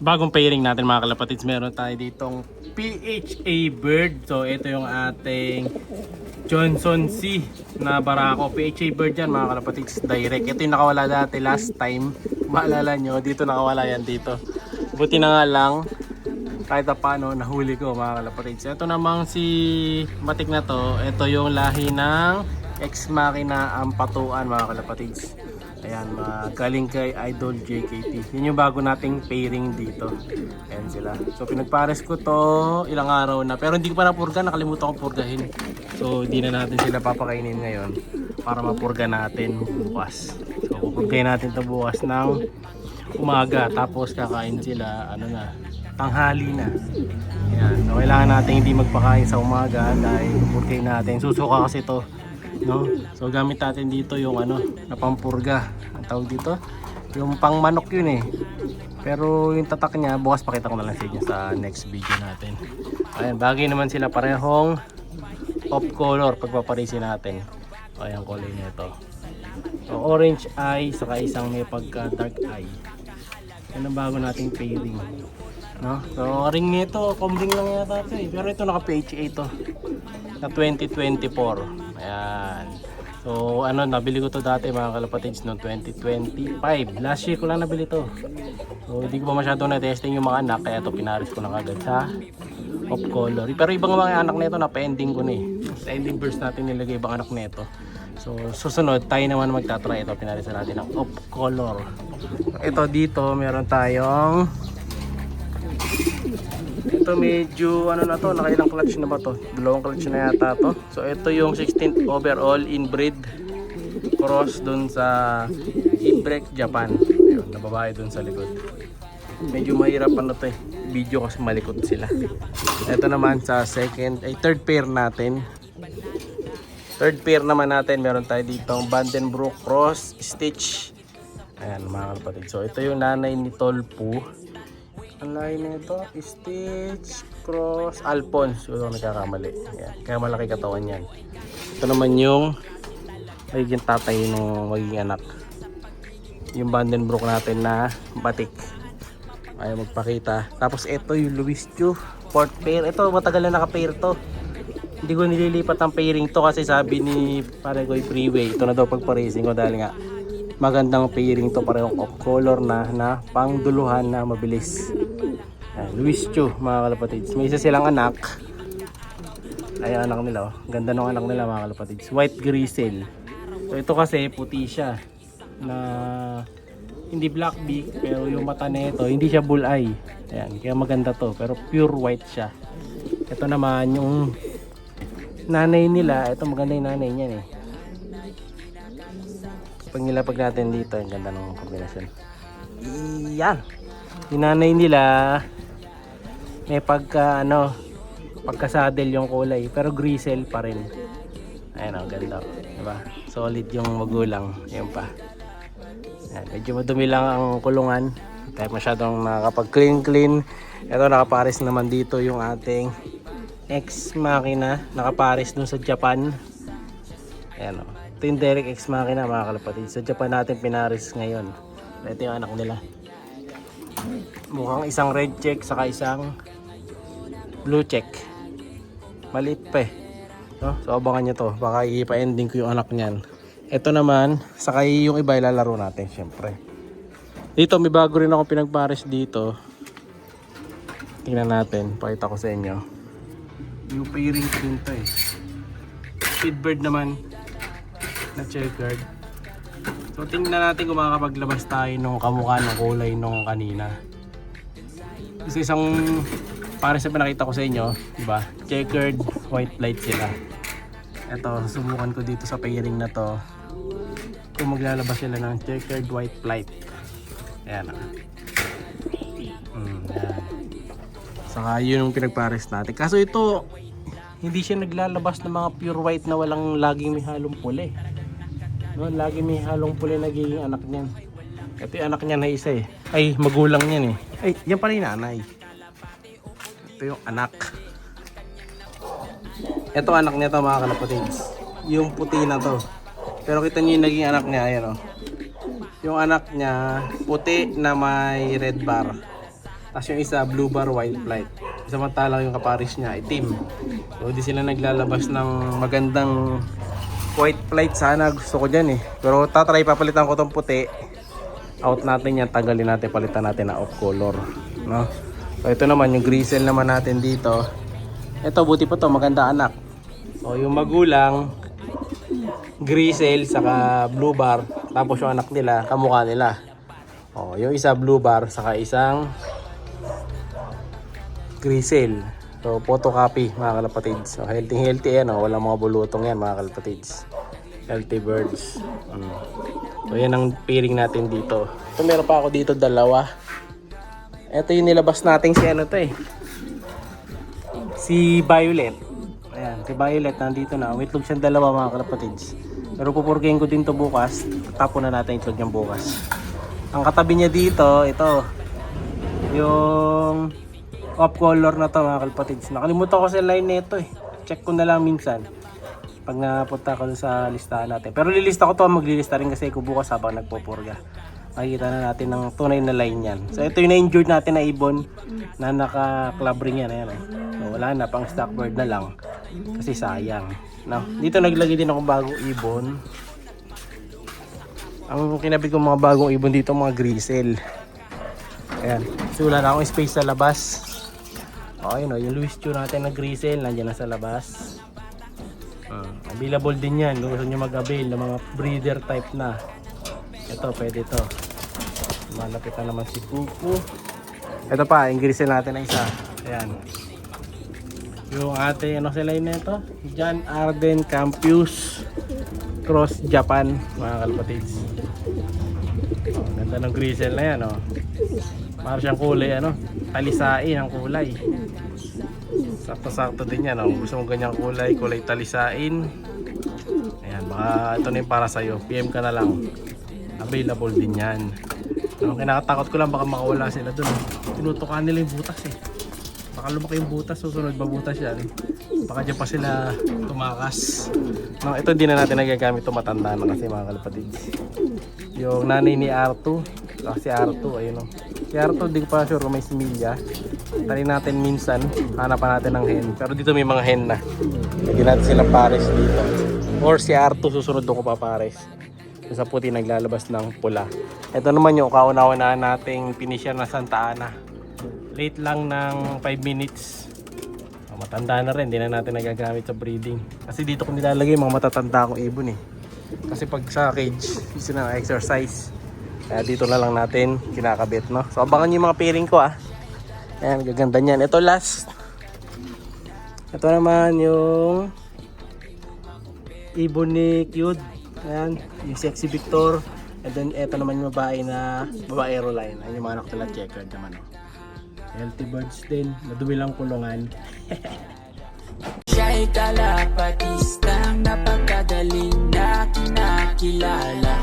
Bagong pairing natin mga kalapatids, meron tayo ditong PHA Bird. So ito yung ating Johnson C na barako. PHA Bird yan mga kalapatids, direct. Ito yung nakawala dati last time. Maalala nyo, dito nakawala yan dito. Buti na nga lang, kahit na paano, nahuli ko mga kalapatids. Ito namang si Matik na to, ito yung lahi ng Ex Machina Ampatuan mga kalapatids. Ayan, galing kay Idol JKT. Yun yung bago nating pairing dito. Ayan sila. So pinagpares ko to ilang araw na. Pero hindi ko pa napurga, nakalimutan kong purgahin. So hindi na natin sila papakainin ngayon para mapurga natin bukas. So pupurgahin natin to bukas ng umaga. Tapos kakain sila, tanghali na. Ayan. So kailangan natin hindi magpakain sa umaga dahil pupurgahin natin. Susuka kasi to. No? So gamit natin dito yung na pampurga. Ang tawag dito, yung pang manok yun eh. Pero yung tatak niya, bukas pakita ko na lang sa inyo sa next video natin. Ayan, bagay naman sila parehong off color pagpaparisin natin. So, ayan kulay nito. So orange eye saka isang may pagka dark eye. Yan ang bago nating pairing. No? So ring nito, combing lang yata ito eh. Pero ito naka PHA to na 2024. Ayan. So nabili ko to dati mga kalapatids noong 2025. Last year ko lang nabili to. So hindi ko pa masyado na-testing yung mga anak, kaya to pinaris ko na agad sa off color. Pero ibang mga anak nito na pending ko na eh. Sa ending burst natin nilagay ibang anak nito. So susunod tayo naman magtatry ito, pinarisan natin ng off color. Ito dito meron tayong ito medyo na to, nakailang clutch na ba to? Dalawang clutch na yata to. So ito yung 16th overall inbreed cross dun sa Ibrek Japan. Ayun, nababae dun sa likod. Medyo mahirap to eh, video kasi malikot sila. Ito naman sa third pair natin. Third pair naman natin, meron tayo dito Vandenbroek cross stitch. Ayan mga kapatid. So ito yung nanay ni Tolpo. Ang lahi na ito, Stitch, Cross, Alphonse. Kung ako nagkakamali. Ayan. Kaya malaki katawan yan. Ito naman yung magiging tatay ng magiging anak. Yung Vandenbroek natin na batik. Ayaw magpakita. Tapos ito yung Louis Chu, fourth pair. Ito matagal na naka-pair to. Hindi ko nililipat ang pairing to kasi sabi ni Paragoy Freeway, ito na daw pagpa-racing ko dahil nga magandang pairing to, parehong off color na pangduluhan na mabilis. Louis Chu mga kalapatids. May isa silang anak. Ay anak nila oh. Ganda ng anak nila mga kalapatids. White grizzle. So ito kasi puti siya na hindi black beak, pero yung mata nito hindi siya bull eye. Ayan, kaya maganda to, pero pure white siya. Ito naman yung nanay nila. Ito maganda yung nanay niyan eh. Pag nilapag natin dito, ang ganda ng kombinasyon. Iyan. Yung nanay nila may pagka-saddle yung kulay, pero grizzle pa rin. Ayan o, ganda. Diba? Solid yung magulang. Yan pa. Ayan, medyo madumi lang ang kulungan. Kaya masyadong nakapag-clean. Ito nakapares naman dito yung ating Ex Machina. Nakapares dun sa Japan. Ayan o. Ito yung direct Ex Machina mga kalapatid. Sa Japan natin pinaris ngayon. Ito yung anak nila. Mukhang isang red check saka isang blue check. Maliit pa eh. No? So abangan nyo to. Baka ipa-ending ko yung anak niyan. Ito naman, saka yung iba ilalaro natin syempre. Dito may bago rin ako pinagpares dito. Tingnan natin. Pakita ko sa inyo. Yung pairing din to eh. Speedbird naman na checkered. So tingnan natin kung makakapaglabas tayo nung kamukha ng kulay nung kanina. Kasi isang pares na pinakita ko sa inyo, diba? Checkered white light sila. Ito, susubukan ko dito sa pairing na to kung maglalabas sila ng checkered white light. Ayan o. Ayan. Saka yun yung pinagpares natin. Kaso ito, hindi siya naglalabas ng mga pure white na walang laging may halong puli. No, lagi may halong puli nagiging anak niyan. Ito yung anak niya na isa eh. Ay, magulang niyan eh. Ay, yan pala yung nanay. Ito yung anak. Ito anak niya to mga kalapatids. Yung puti na to. Pero kita niyo yung naging anak niya. Ayan o. Yung anak niya, puti na may red bar. Tapos yung isa, blue bar, white flight. Samantalang yung kaparis niya, itim. So, di sila naglalabas ng magandang white flight. Sana gusto ko dyan eh. Pero tatry, papalitan ko tong puti. Out natin yan, tanggalin natin, palitan natin na off color. No? So, ito naman, yung grisel naman natin dito. Ito, buti pa to, maganda anak. So, yung magulang, grisel, saka blue bar. Tapos yung anak nila, kamukha nila. O, yung isa blue bar, saka isang grisel. So, photocopy mga kalapatids. So, healthy yan. Oh. Walang mga bulutong yan mga kalapatids. Healthy birds. So, yan ang pairing natin dito. So, meron pa ako dito dalawa. Ito yung nilabas natin si ano to eh. Si Violet. Ayan, si Violet nandito na. Itlog siyang dalawa mga kalapatids. Pero pupurgayin ko din to bukas. Tapon na natin itlog niyang bukas. Ang katabi niya dito, ito. Yung off color na to mga kalapatids. Nakalimutan ko sa line nito eh. Check ko na lang minsan pag napunta ko sa listahan natin. Pero lilista ko to, maglilista rin kasi ko bukas habang nagpupurga. Makikita na natin ng tunay na line yan. So ito yung na-injured natin na ibon na naka-club ring yan. Ayan, eh. So wala na, pang stock bird na lang. Kasi sayang. Now, dito naglagay din ako bagong ibon. Ang kinabit ko mga bagong ibon dito mga grisel. Ayan. So wala na akong space sa labas. Okay, no, yung Louis Chu natin na grisel nandiyan na sa labas. Available din yan kung gusto nyo mag-avail ng mga breeder type na. Ito, pwede to. Malapit na naman si Kuku. Ito pa, yung grisel natin na isa. Ayan. Yung ating, ano sila yun na ito? John Arden Campus Cross Japan, mga kalapatids. Ganda ng grisel na yan, oh. Para siyang kulay, ano, talisain ang kulay. Sakto-sakto din yan, oh. Gusto mong ganyang kulay, kulay talisain. Ayan, baka ito na yung para sa'yo. PM ka na lang. Available din yan. Ang kinakatakot ko lang, baka makawala sila dun. Tinutukan nila yung butas eh. Baka lumaki yung butas, susunod mabutas yan. Baka dyan pa sila tumakas. No, ito din na natin nagagamit, ito matanda na kasi mga kalapatids. Yung nanay ni R2, si R2, ayun o. Si R2, di ko pa sure kung may similya. Tali natin minsan, hanapan natin ng hen. Pero dito may mga hen na. Lagyan natin silang pares dito. Or si R2, susunod doon ko pa pares. Sa puti naglalabas ng pula. Ito naman yung kauna-una nating finisher na Santa Ana. Late lang ng 5 minutes. Matanda na rin, hindi na natin nagagamit sa breeding. Kasi dito ko nilalagay mga matatanda kong ibon eh. Kasi pag sa cage, gusto na exercise. Kaya dito na lang natin kinakabit, no? So abangan yung mga pairing ko ah. Ayan, gaganda niyan. Ito last. Ito naman yung ibon ni Cute. Ayan, yung Sexy Victor. And then ito naman yung babae na babae Aeroline. Ayan yung mga anak nila checkered naman. Healthy birds din. Madumi lang kulungan. Siya'y kalapatistang napakagaling na kinakilala.